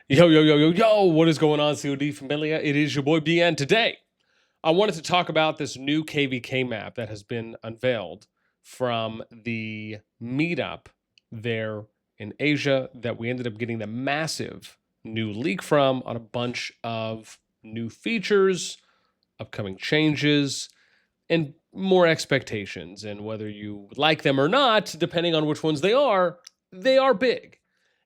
Yo, yo, yo, yo, yo, what is going on, CoD Familia? It is your boy BN. Today, I wanted to talk about this new KvK map that has been unveiled from the meetup there in Asia that we ended up getting the massive new leak from on a bunch of new features, upcoming changes, and more expectations. And whether you like them or not, depending on which ones they are big.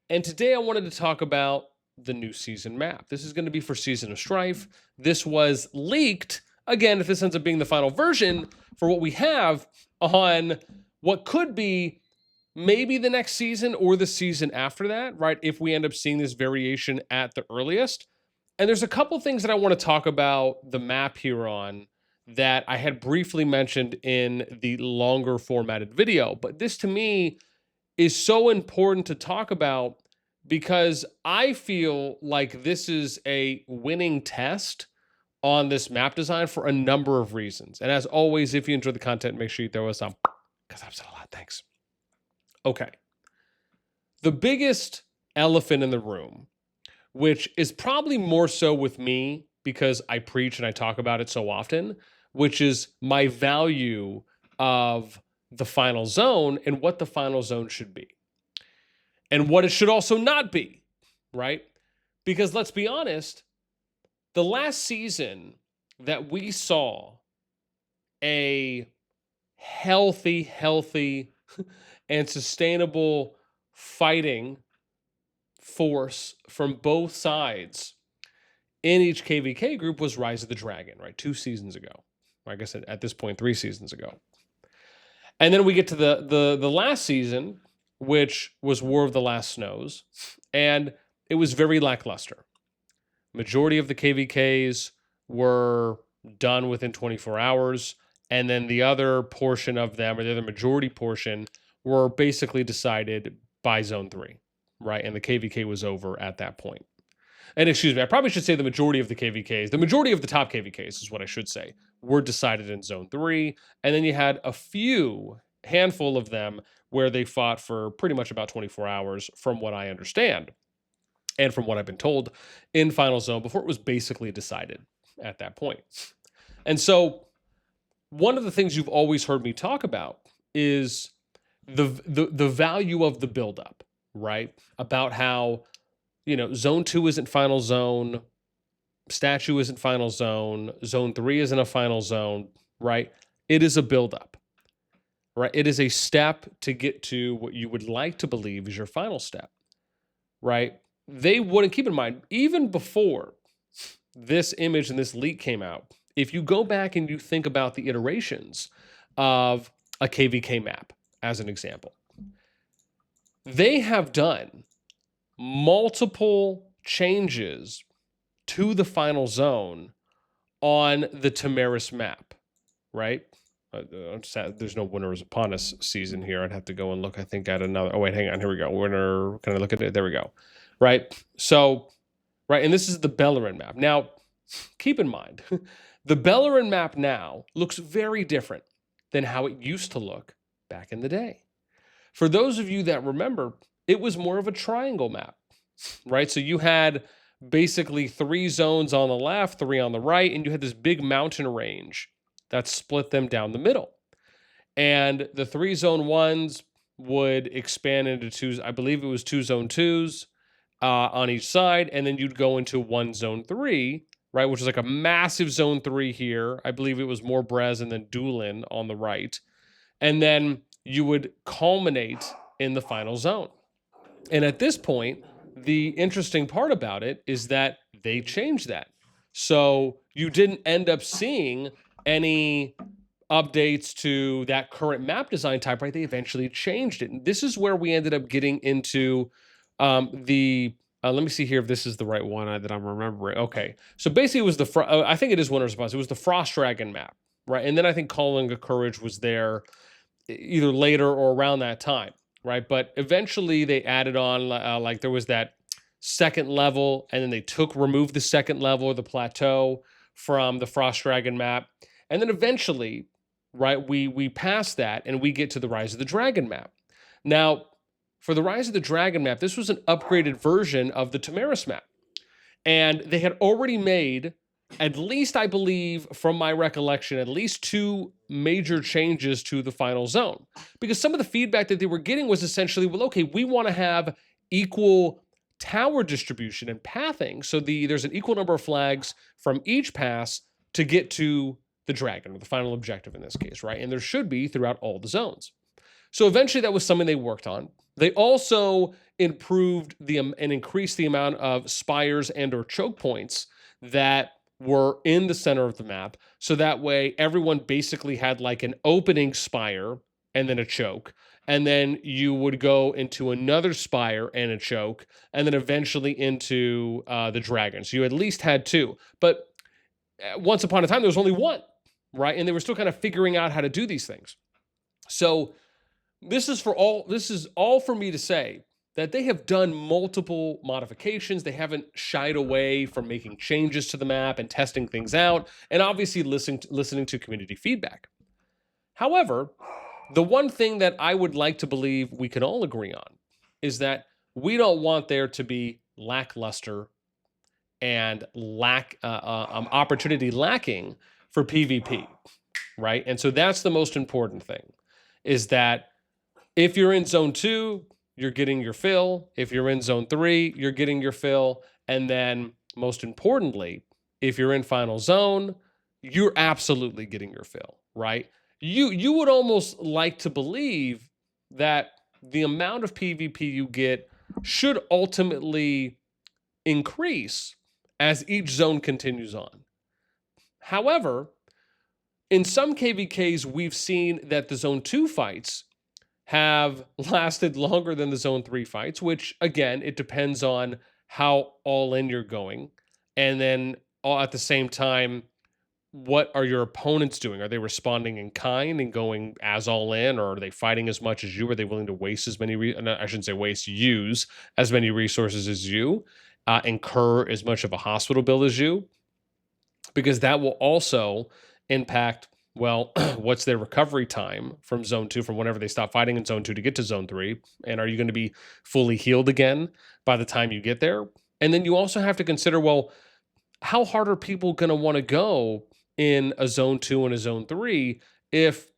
And today I wanted to talk about the new season map. This is going to be for Season of Strife. This was leaked. Again, if this ends up being the final version for what we have on what could be maybe the next season or the season after that, right? If we end up seeing this variation at the earliest. And there's a couple things that I want to talk about the map here on that I had briefly mentioned in the longer formatted video. But this to me is so important to talk about because I feel like this is a winning test on this map design for a number of reasons. And as always, if you enjoy the content, make sure you throw us some, because I've said a lot. Thanks. Okay. The biggest elephant in the room, which is probably more so with me because I preach and I talk about it so often, which is my value of the final zone and what the final zone should be and what it should also not be, right? Because let's be honest, the last season that we saw a healthy and sustainable fighting force from both sides in each KvK group was Rise of the Dragon, right? 2 seasons ago. I guess at this point, 3 seasons ago. And then we get to the last season, which was War of the Last Snows, and it was very lackluster. Majority of the KvKs were done within 24 hours, and then the other portion of them, or the other majority portion, were basically decided by Zone 3, right? And the KvK was over at that point. And excuse me, I probably should say the majority of the KvKs, the majority of the top KvKs is what I should say, were decided in Zone 3. And then you had a handful of them where they fought for pretty much about 24 hours, from what I understand, and from what I've been told, in Final Zone before it was basically decided at that point. And so one of the things you've always heard me talk about is the value of the buildup, right? About how, Zone 2 isn't Final Zone, Statue isn't Final Zone, Zone 3 isn't a Final Zone, right? It is a buildup, right? It is a step to get to what you would like to believe is your final step, right? They wouldn't, keep in mind, even before this image and this leak came out, if you go back and you think about the iterations of a KvK map, as an example, they have done multiple changes to the final zone on the Tamaris map, right? I'm sad there's no Winners Upon Us season here. I'd have to go and look, I think, at another. Oh, wait, hang on. Here we go. Winner. Can I look at it? There we go. Right. So, right. And this is the Bellerin map. Now, keep in mind, the Bellerin map now looks very different than how it used to look back in the day. For those of you that remember, it was more of a triangle map, right? So you had basically 3 zones on the left, 3 on the right, and you had this big mountain range that split them down the middle. And the 3 zone 1s would expand into 2, I believe it was 2 zone 2s on each side, and then you'd go into 1 zone 3, right, which is like a massive zone 3 here. I believe it was more Brez and then Doolin on the right. And then you would culminate in the final zone. And at this point, the interesting part about it is that they changed that. So you didn't end up seeing any updates to that current map design type, right? They eventually changed it. And this is where we ended up getting into let me see here if this is the right one that I'm remembering. Okay. So basically it was I think it is Winter's Bus. It was the Frost Dragon map, right? And then I think Calling of Courage was there either later or around that time, right? But eventually they added on, like there was that second level, and then they removed the second level of the plateau from the Frost Dragon map. And then eventually, right, we pass that and we get to the Rise of the Dragon map. Now, for the Rise of the Dragon map, this was an upgraded version of the Tamaris map. And they had already made, at least I believe from my recollection, at least 2 major changes to the final zone. Because some of the feedback that they were getting was essentially, well, okay, we want to have equal tower distribution and pathing. So there's an equal number of flags from each pass to get to the dragon, or the final objective in this case, right? And there should be throughout all the zones. So eventually that was something they worked on. They also improved and increased the amount of spires and or choke points that were in the center of the map. So that way everyone basically had like an opening spire and then a choke. And then you would go into another spire and a choke, and then eventually into the dragon. So you at least had 2. But once upon a time, there was only 1, right? And they were still kind of figuring out how to do these things. So this is all for me to say that they have done multiple modifications. They haven't shied away from making changes to the map and testing things out, and obviously listening to community feedback. However, the one thing that I would like to believe we can all agree on is that we don't want there to be lackluster and opportunity lacking for PvP, right? And so that's the most important thing, is that if you're in zone 2, you're getting your fill. If you're in zone 3, you're getting your fill. And then most importantly, if you're in final zone, you're absolutely getting your fill, right? You would almost like to believe that the amount of PvP you get should ultimately increase as each zone continues on. However, in some KvKs, we've seen that the zone 2 fights have lasted longer than the zone 3 fights, which again, it depends on how all in you're going. And then at the same time, what are your opponents doing? Are they responding in kind and going as all in, or are they fighting as much as you? Are they willing to waste as many, I shouldn't say waste, use as many resources as you, incur as much of a hospital bill as you? Because that will also impact, well, what's their recovery time from zone 2, from whenever they stop fighting in zone 2 to get to zone 3? And are you going to be fully healed again by the time you get there? And then you also have to consider, well, how hard are people going to want to go in a zone 2 and a zone 3 if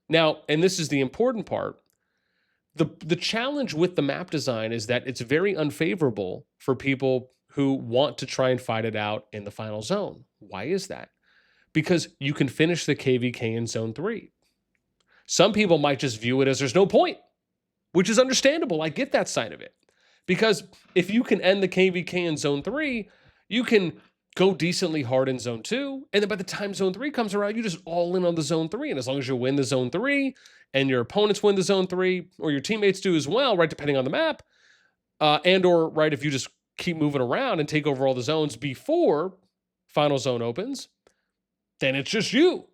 now, and this is the important part, the challenge with the map design is that it's very unfavorable for people who want to try and fight it out in the final zone. Why is that? Because you can finish the KvK in zone 3. Some people might just view it as there's no point, which is understandable. I get that side of it. Because if you can end the KvK in zone 3, you can go decently hard in zone 2, and then by the time zone 3 comes around, you just all in on the zone 3. And as long as you win the zone 3, and your opponents win the zone 3, or your teammates do as well, right, depending on the map, and or, right, if you just keep moving around and take over all the zones before final zone opens, then it's just you.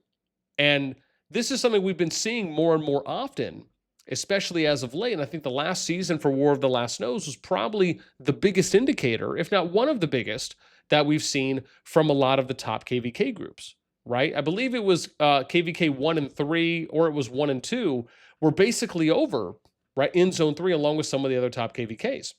And this is something we've been seeing more and more often, especially as of late. And I think the last season for War of the Last Snows was probably the biggest indicator, if not one of the biggest, that we've seen from a lot of the top KvK groups, right? I believe it was KvK 1 and 3, or it was 1 and 2, were basically over, right, in zone 3, along with some of the other top KvKs.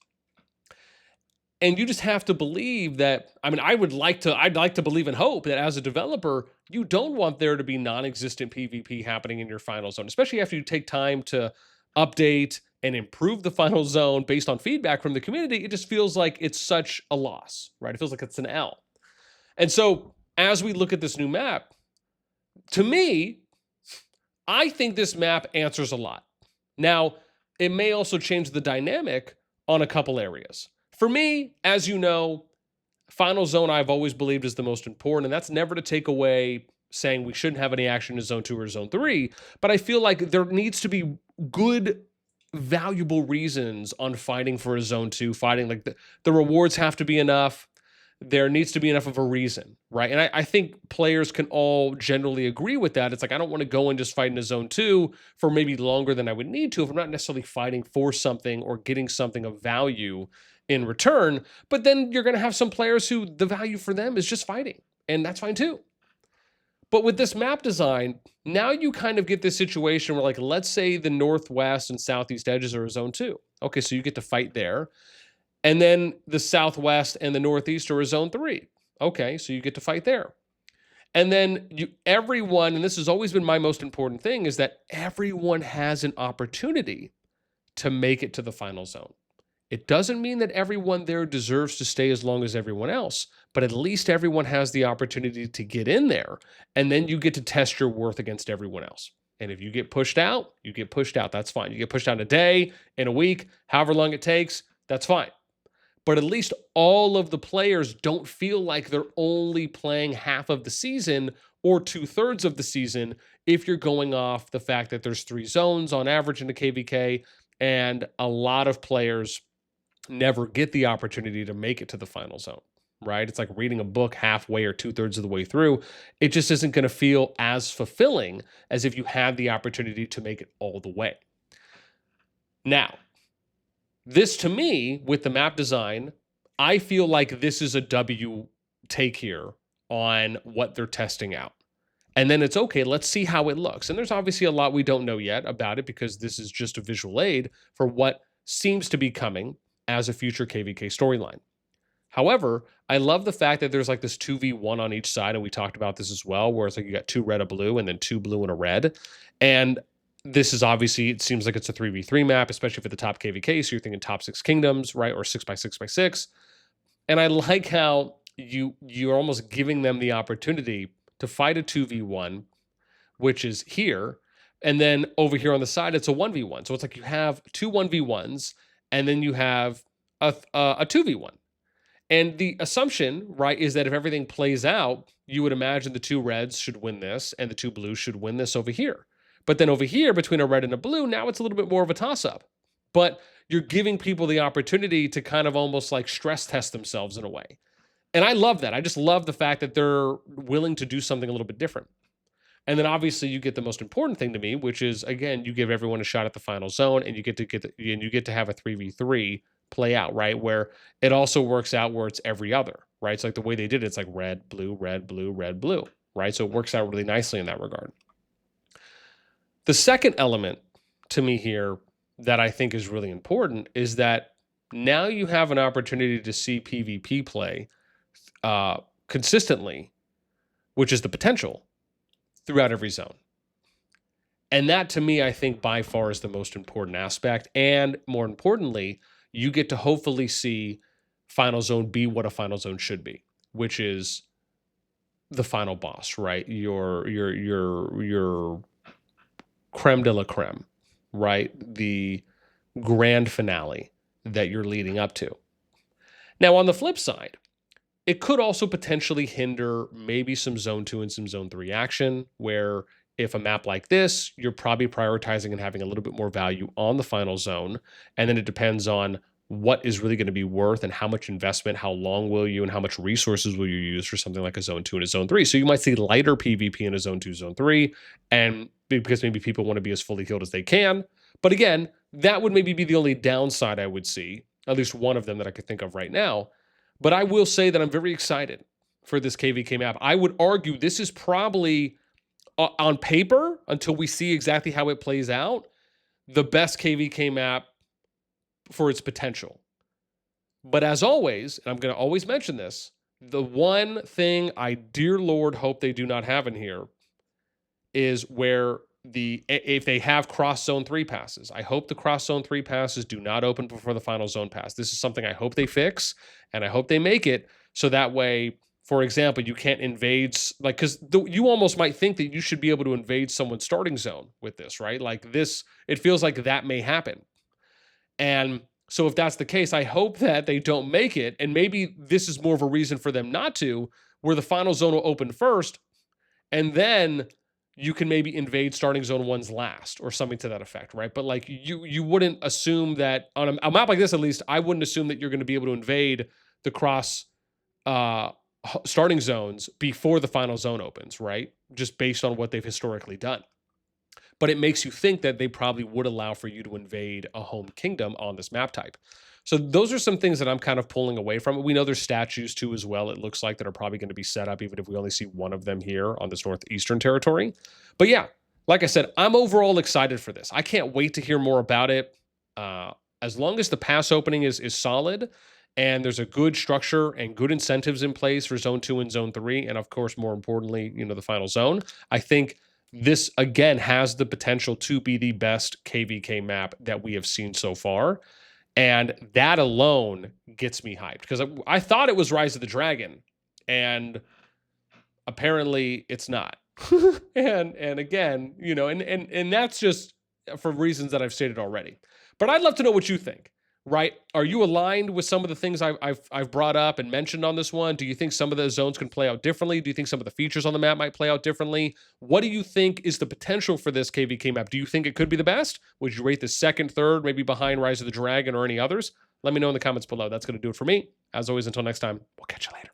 And you just have to believe that, I mean, I'd like to believe and hope that as a developer, you don't want there to be non-existent PvP happening in your final zone, especially after you take time to update and improve the final zone based on feedback from the community. It just feels like it's such a loss, right? It feels like it's an L. And so as we look at this new map, to me, I think this map answers a lot. Now, it may also change the dynamic on a couple areas. For me, as you know, final zone I've always believed is the most important, and that's never to take away saying we shouldn't have any action in zone 2 or zone 3, but I feel like there needs to be good, valuable reasons on fighting for a zone 2, fighting, like the rewards have to be enough. There needs to be enough of a reason, right? And I think players can all generally agree with that. It's like, I don't want to go and just fight in a zone 2 for maybe longer than I would need to if I'm not necessarily fighting for something or getting something of value in return. But then you're going to have some players who the value for them is just fighting, and that's fine too. But with this map design, now you kind of get this situation where, like, let's say the northwest and southeast edges are a zone 2. Okay, so you get to fight there. And then the southwest and the northeast are a zone 3. Okay, so you get to fight there. And then everyone, and this has always been my most important thing, is that everyone has an opportunity to make it to the final zone. It doesn't mean that everyone there deserves to stay as long as everyone else, but at least everyone has the opportunity to get in there, and then you get to test your worth against everyone else. And if you get pushed out, you get pushed out. That's fine. You get pushed out in a day, in a week, however long it takes, that's fine. But at least all of the players don't feel like they're only playing half of the season or 2/3 of the season if you're going off the fact that there's 3 zones on average in the KvK, and a lot of players never get the opportunity to make it to the final zone, right? It's like reading a book halfway or 2/3 of the way through. It just isn't going to feel as fulfilling as if you had the opportunity to make it all the way. Now, this to me, with the map design, I feel like this is a W take here on what they're testing out. And then it's okay, let's see how it looks. And there's obviously a lot we don't know yet about it because this is just a visual aid for what seems to be coming as a future KvK storyline. However, I love the fact that there's like this 2v1 on each side, and we talked about this as well, where it's like you got 2 red, a blue, and then 2 blue and a red. And this is obviously, it seems like it's a 3v3 map, especially for the top KvK, so you're thinking top 6 kingdoms, right, or 6x6x6. And I like how you're almost giving them the opportunity to fight a 2v1, which is here, and then over here on the side, it's a 1v1. So it's like you have 2 1v1s, and then you have a 2v1. And the assumption, right, is that if everything plays out, you would imagine the 2 reds should win this, and the 2 blues should win this over here. But then over here, between a red and a blue, now it's a little bit more of a toss-up. But you're giving people the opportunity to kind of almost like stress test themselves in a way. And I love that. I just love the fact that they're willing to do something a little bit different. And then obviously you get the most important thing to me, which is, again, you give everyone a shot at the final zone, and you get to have a 3v3 play out, right? Where it also works out where it's every other, right? It's like the way they did it, it's like red, blue, red, blue, red, blue, right? So it works out really nicely in that regard. The second element to me here that I think is really important is that now you have an opportunity to see PvP play consistently, which is the potential, throughout every zone. And that, to me, I think by far is the most important aspect. And more importantly, you get to hopefully see Final Zone be what a Final Zone should be, which is the final boss, right? Your creme de la creme, right? The grand finale that you're leading up to. Now, on the flip side, it could also potentially hinder maybe some Zone 2 and some Zone 3 action, where if a map like this, you're probably prioritizing and having a little bit more value on the final zone, and then it depends on what is really going to be worth and how much investment, how long will you, and how much resources will you use for something like a Zone 2 and a Zone 3. So you might see lighter PvP in a Zone 2, Zone 3, and because maybe people want to be as fully healed as they can. But again, that would maybe be the only downside I would see, at least one of them that I could think of right now. But I will say that I'm very excited for this KvK map. I would argue this is probably, on paper, until we see exactly how it plays out, the best KvK map for its potential. But as always, and I'm going to always mention this, the one thing I, dear Lord, hope they do not have in here is where if they have cross zone 3 passes. I hope the cross zone 3 passes do not open before the final zone pass. This is something I hope they fix, and I hope they make it so that way, for example, you can't invade, like, because you almost might think that you should be able to invade someone's starting zone with this, right? Like this, it feels like that may happen. And so if that's the case, I hope that they don't make it, and maybe this is more of a reason for them not to, where the final zone will open first, and then you can maybe invade starting zone 1's last, or something to that effect, right? But like you wouldn't assume that on a map like this, at least, I wouldn't assume that you're going to be able to invade the cross starting zones before the final zone opens, right? Just based on what they've historically done. but it makes you think that they probably would allow for you to invade a home kingdom on this map type. So those are some things that I'm kind of pulling away from. We know there's statues too as well, it looks like, that are probably going to be set up, even if we only see one of them here on this northeastern territory. But yeah, like I said, I'm overall excited for this. I can't wait to hear more about it. As long as the pass opening is solid and there's a good structure and good incentives in place for Zone 2 and Zone 3, and of course, more importantly, the final zone, I think this, again, has the potential to be the best KvK map that we have seen so far. And that alone gets me hyped, because I thought it was Rise of the Dragon, and apparently it's not. and again, and that's just for reasons that I've stated already. But I'd love to know what you think, right? Are you aligned with some of the things I've brought up and mentioned on this one? Do you think some of the zones can play out differently? Do you think some of the features on the map might play out differently? What do you think is the potential for this KvK map? Do you think it could be the best? Would you rate the second, third, maybe behind Rise of the Dragon or any others? Let me know in the comments below. That's going to do it for me. As always, until next time, we'll catch you later.